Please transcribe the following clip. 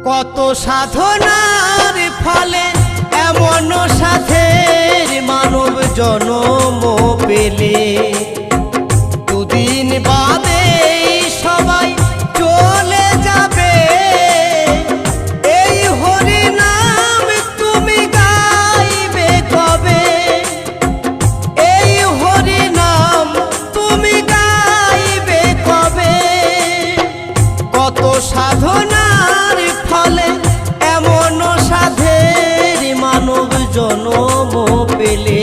কত সাধনার ফলে এমন সাধের মানব জন্ম পেলে, দুদিন বাদে সবাই চলে যাবে। এই হরি নাম তুমি গাইবে কবে? এই হরি নাম তুমি গাইবে কবে? কত সাধনার ফলে এমন সাধের মানব জন্ম পেলে,